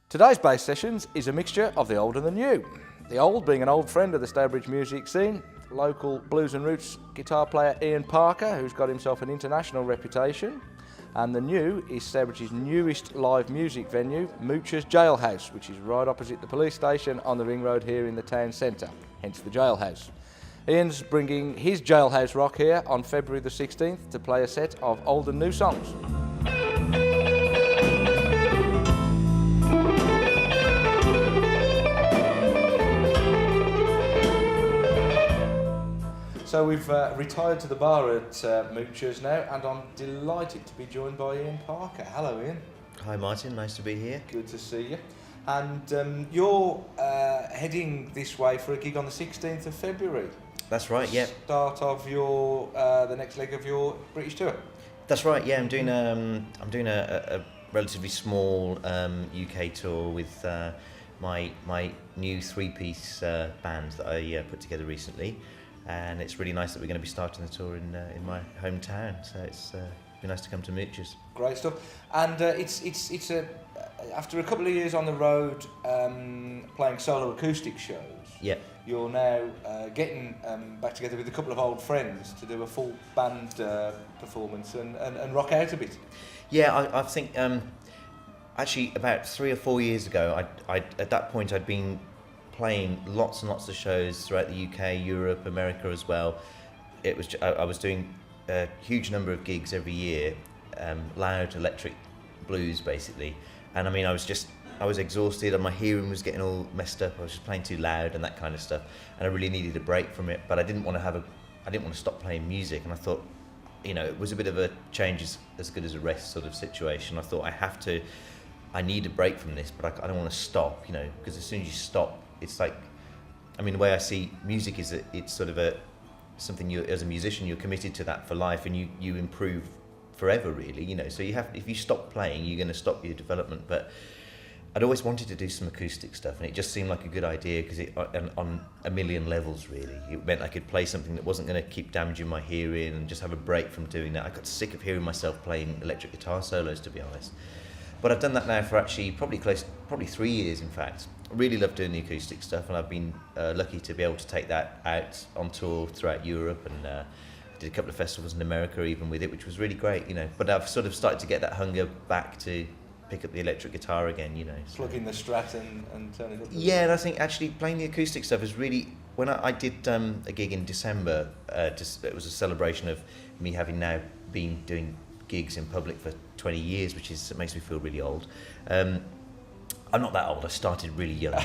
Today's bass sessions is a mixture of the old and the new. The old being an old friend of the Stourbridge music scene, local blues and roots guitar player Ian Parker, who's got himself an international reputation. And the new is Stourbridge's newest live music venue, Moocher's Jailhouse, which is right opposite the police station on the ring road here in the town centre, hence the Jailhouse. Ian's bringing his Jailhouse rock here on February the 16th to play a set of old and new songs. So we've retired to the bar at Moocher's now, and I'm delighted to be joined by Ian Parker. Hello, Ian. Hi, Martin. Nice to be here. Good to see you. And you're heading this way for a gig on the 16th of February. That's right. Yeah. Start of your the next leg of your British tour. That's right. Yeah, I'm doing a relatively small UK tour with my new three-piece band that I put together recently. And it's really nice that we're going to be starting the tour in my hometown. So it's be nice to come to Moocher's. Great stuff. And it's a after a couple of years on the road playing solo acoustic shows. Yeah. You're now getting back together with a couple of old friends to do a full band performance and rock out a bit. Yeah, I think actually about 3 or 4 years ago, I at that point I'd been playing lots and lots of shows throughout the UK, Europe, America as well. I was doing a huge number of gigs every year, loud electric blues basically. And I mean, I was exhausted and my hearing was getting all messed up. I was just playing too loud and that kind of stuff. And I really needed a break from it, but I didn't want to stop playing music. And I thought, it was a bit of a change as good as a rest sort of situation. I thought I need a break from this, but I don't want to stop, because as soon as you stop, it's like, the way I see music is that it's sort of something as a musician, you're committed to that for life, and you improve forever, really. So if you stop playing, you're going to stop your development. But I'd always wanted to do some acoustic stuff, and it just seemed like a good idea because on a million levels, really. It meant I could play something that wasn't going to keep damaging my hearing and just have a break from doing that. I got sick of hearing myself playing electric guitar solos, to be honest. But I've done that now for actually probably 3 years, in fact. I really love doing the acoustic stuff, and I've been lucky to be able to take that out on tour throughout Europe, and I did a couple of festivals in America even with it, which was really great, But I've sort of started to get that hunger back to pick up the electric guitar again, So. Plug in the Strat and turn it up. Yeah, and I think actually playing the acoustic stuff is really... When I did a gig in December, it was a celebration of me having now been doing gigs in public for 20 years, which makes me feel really old. I'm not that old, I started really young.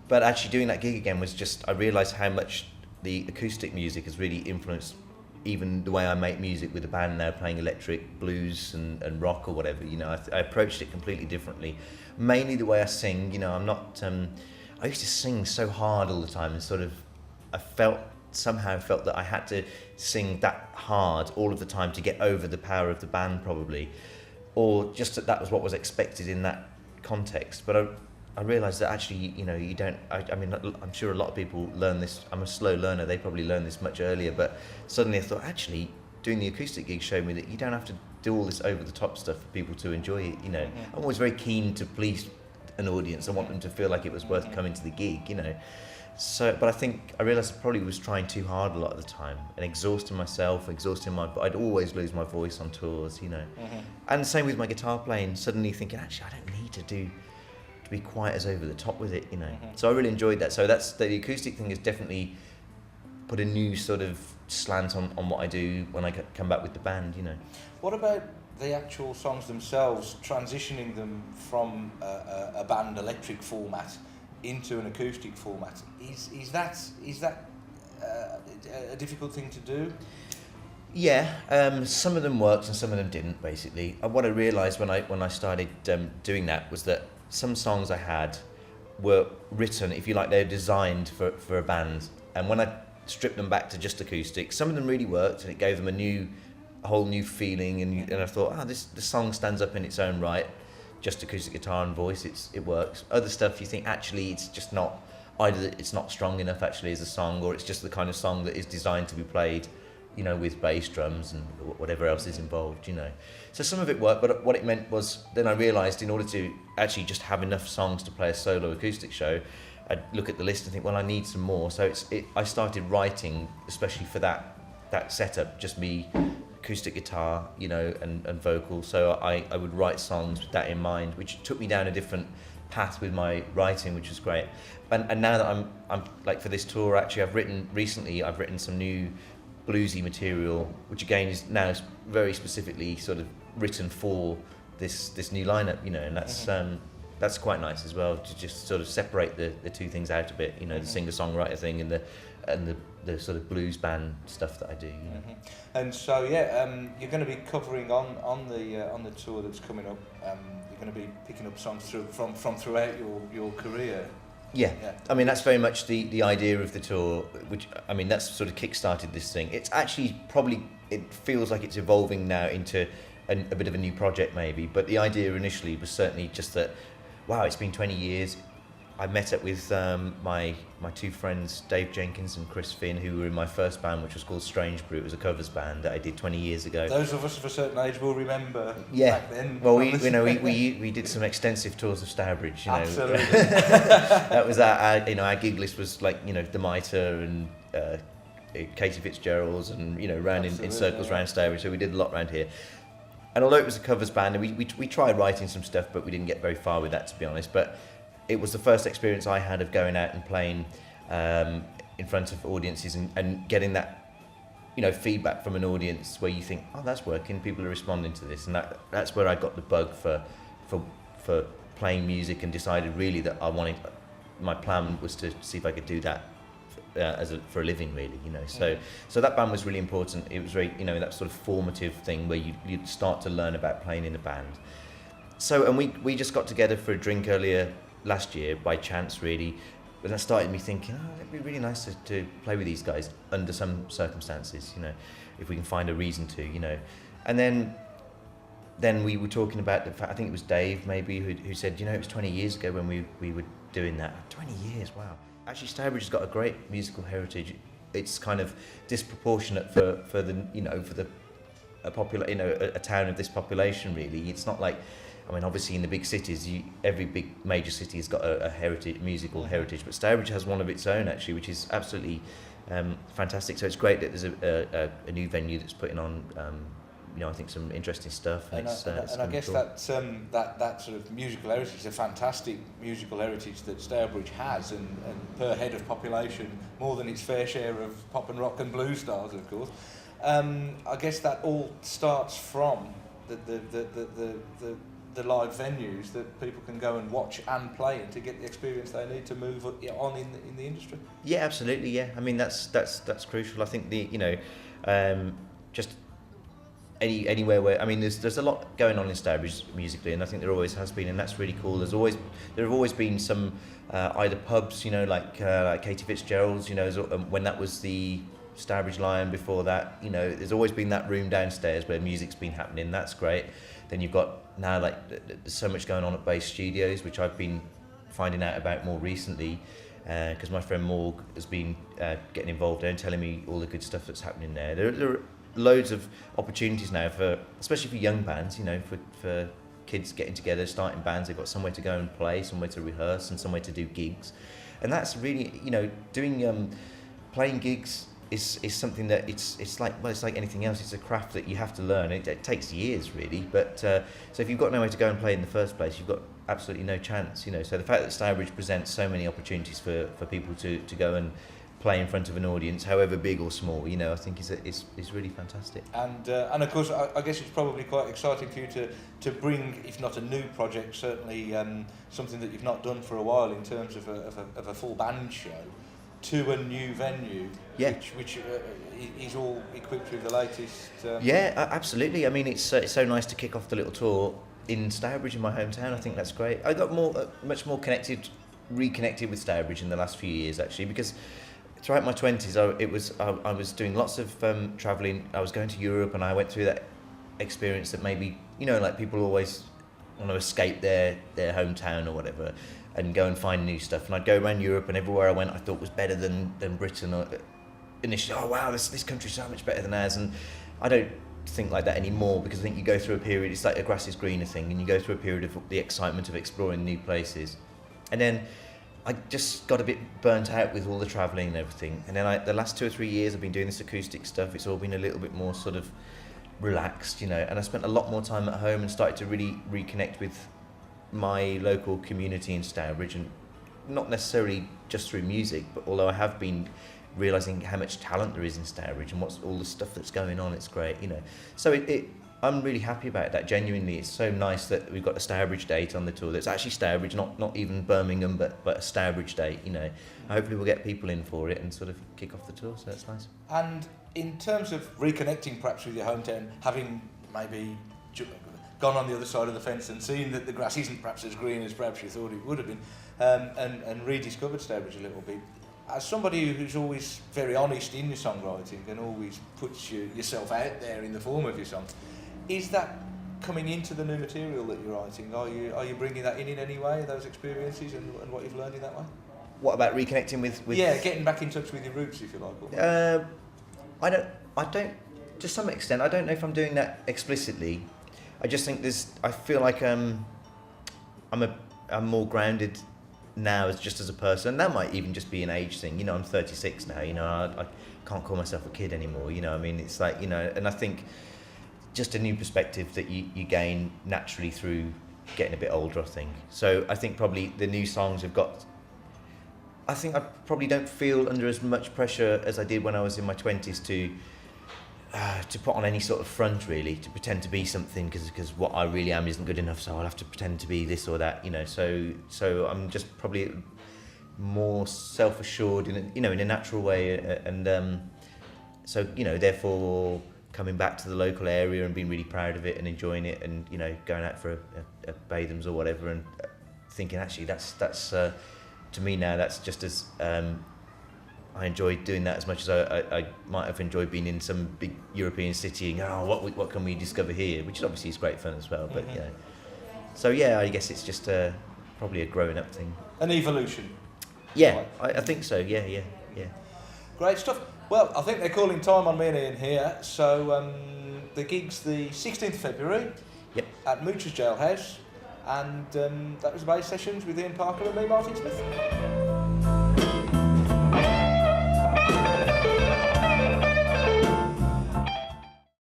But actually doing that gig again was just, I realised how much the acoustic music has really influenced even the way I make music with a band now, playing electric blues and rock or whatever. I approached it completely differently. Mainly the way I sing, I'm not... I used to sing so hard all the time, and sort of, somehow felt that I had to sing that hard all of the time to get over the power of the band, probably, or just that was what was expected in that context. But I realised that actually, you don't. I'm sure a lot of people learn this. I'm a slow learner. They probably learn this much earlier. But suddenly I thought, actually, doing the acoustic gig showed me that you don't have to do all this over the top stuff for people to enjoy it. I'm always very keen to please an audience. I want them to feel like it was worth coming to the gig. So, but I think I realised I probably was trying too hard a lot of the time and exhausting myself, but I'd always lose my voice on tours, And same with my guitar playing, suddenly thinking, actually, I don't need to be quite as over the top with it, So I really enjoyed that. So the acoustic thing has definitely put a new sort of slant on what I do when I come back with the band, What about the actual songs themselves, transitioning them from a band electric format into an acoustic format? Is that a difficult thing to do? Yeah, some of them worked and some of them didn't. Basically, what I realised when I started doing that was that some songs I had were written, if you like, they're designed for a band, and when I stripped them back to just acoustic, some of them really worked and it gave them a whole new feeling, and I thought, the song stands up in its own right. Just acoustic guitar and voice, it works. Other stuff you think actually it's just not, either it's not strong enough actually as a song, or it's just the kind of song that is designed to be played you know, with bass, drums, and whatever else is involved, you know. So some of it worked, but what it meant was then I realised in order to actually just have enough songs to play a solo acoustic show, I'd look at the list and think, well, I need some more. So I started writing, especially for that setup, just me, acoustic guitar, you know, and vocal. So I would write songs with that in mind, which took me down a different path with my writing, which was great. And now that I'm like for this tour, actually, I've written some new bluesy material, which again is now very specifically sort of written for this new lineup, you know, and that's quite nice as well, to just sort of separate the two things out a bit, you know, the singer-songwriter thing and the sort of blues band stuff that I do, you know. And so you're going to be covering on the tour that's coming up. You're going to be picking up songs from throughout your career. Yeah, I mean, that's very much the idea of the tour, which, I mean, that's sort of kick-started this thing. It's actually it feels like it's evolving now into a bit of a new project maybe, but the idea initially was certainly just that, wow, it's been 20 years. I met up with my two friends, Dave Jenkins and Chris Finn, who were in my first band, which was called Strange Brew. It was a covers band that I did 20 years ago. Those of us of a certain age will remember back then. Well, we did some extensive tours of Stourbridge. You know. Absolutely. That was our gig list was like, you know, the Mitre and Katie Fitzgerald's, and, you know, round in circles around Stourbridge. So we did a lot around here. And although it was a covers band, and we tried writing some stuff, but we didn't get very far with that, to be honest. But it was the first experience I had of going out and playing in front of audiences and getting that, you know, feedback from an audience where you think, oh, that's working, people are responding to this, and that's where I got the bug for playing music, and decided really that my plan was to see if I could do that for a living, really, you know. So that band was really important. It was very, you know, that sort of formative thing where you'd start to learn about playing in a band. So, and we just got together for a drink earlier last year by chance, really, and that started me thinking, oh, it'd be really nice to play with these guys under some circumstances, you know, if we can find a reason to, you know. And then we were talking about the fact, I think it was Dave maybe who said, you know, it was 20 years ago when we were doing that. 20 years, wow. Actually, Stourbridge has got a great musical heritage. It's kind of disproportionate for the, you know, for a town of this population, really. It's not like, I mean, obviously in the big cities, every big major city has got a musical heritage, but Stourbridge has one of its own, actually, which is absolutely fantastic. So it's great that there's a new venue that's putting on, you know, I think some interesting stuff. And I guess cool. that sort of musical heritage is a fantastic musical heritage that Stourbridge has, and per head of population, more than its fair share of pop and rock and blues stars, of course. I guess that all starts from the live venues that people can go and watch and play in to get the experience they need to move on in the industry. Yeah, absolutely. Yeah, I mean that's crucial. I think just anywhere where, I mean, there's a lot going on in Stourbridge musically, and I think there always has been, and that's really cool. There have always been some either pubs, you know, like Katie Fitzgerald's, you know, when that was the Stourbridge Lion. Before that, you know, there's always been that room downstairs where music's been happening. That's great. Then you've got now, like, there's so much going on at Bass Studios, which I've been finding out about more recently, because my friend Morg has been getting involved there and telling me all the good stuff that's happening there. There are loads of opportunities now especially for young bands, you know, for kids getting together, starting bands. They've got somewhere to go and play, somewhere to rehearse, and somewhere to do gigs. And that's really, you know, playing gigs is something that it's like anything else. It's a craft that you have to learn. It takes years, really. But so if you've got nowhere to go and play in the first place, you've got absolutely no chance, you know. So the fact that Stourbridge presents so many opportunities for people to go and play in front of an audience, however big or small, you know, I think is really fantastic. And of course, I guess it's probably quite exciting for you to bring, if not a new project, certainly something that you've not done for a while in terms of a full band show, to a new venue, which is all equipped with the latest. Absolutely. I mean, it's so nice to kick off the little tour in Stourbridge, in my hometown. I think that's great. I got much more reconnected with Stourbridge in the last few years, actually, because throughout my 20s, I was doing lots of travelling. I was going to Europe, and I went through that experience that maybe, you know, like people always want to escape their hometown or whatever and go and find new stuff. And I'd go around Europe, and everywhere I went I thought was better than Britain, initially, oh wow, this country's so much better than ours, and I don't think like that anymore, because I think you go through a period, it's like a grass is greener thing, and you go through a period of the excitement of exploring new places. And then I just got a bit burnt out with all the travelling and everything. And then the last 2 or 3 years I've been doing this acoustic stuff. It's all been a little bit more sort of relaxed, you know, and I spent a lot more time at home and started to really reconnect with my local community in Stourbridge, and not necessarily just through music, but although I have been realising how much talent there is in Stourbridge and what's all the stuff that's going on, it's great, you know. So I'm really happy about that, genuinely. It's so nice that we've got a Stourbridge date on the tour. That's actually Stourbridge, not even Birmingham, but a Stourbridge date, you know. Hopefully we'll get people in for it and sort of kick off the tour, so that's nice. And in terms of reconnecting perhaps with your hometown, having maybe gone on the other side of the fence and seen that the grass isn't perhaps as green as perhaps you thought it would have been, and rediscovered Stourbridge a little bit, as somebody who's always very honest in your songwriting and always puts yourself out there in the form of your song, is that coming into the new material that you're writing? Are you bringing that in any way, those experiences and what you've learned in that way? What about reconnecting with? Yeah, getting back in touch with your roots, if you like. I don't. To some extent, I don't know if I'm doing that explicitly. I just think I feel like I'm more grounded now as a person. That might even just be an age thing. You know, I'm 36 now. You know, I can't call myself a kid anymore. You know, I mean, it's like, you know, and I think just a new perspective that you gain naturally through getting a bit older, I think. So I think probably the new songs have got. I think I probably don't feel under as much pressure as I did when I was in my 20s to put on any sort of front, really, to pretend to be something, because what I really am isn't good enough, so I'll have to pretend to be this or that, you know. So I'm just probably more self-assured in a natural way, and so, you know, therefore coming back to the local area and being really proud of it and enjoying it, and, you know, going out for a Bathams or whatever, and thinking actually that's to me now that's just as I enjoy doing that as much as I might have enjoyed being in some big European city and what can we discover here, which obviously is great fun as well. But you know, so yeah, I guess it's just probably a growing up thing. An evolution. Yeah, I think so. Yeah. Great stuff. Well, I think they're calling time on me and Ian here. So the gig's the 16th of February. Yep. At Moocher's Jailhouse, and that was the bass sessions with Ian Parker and me, Martyn Smith.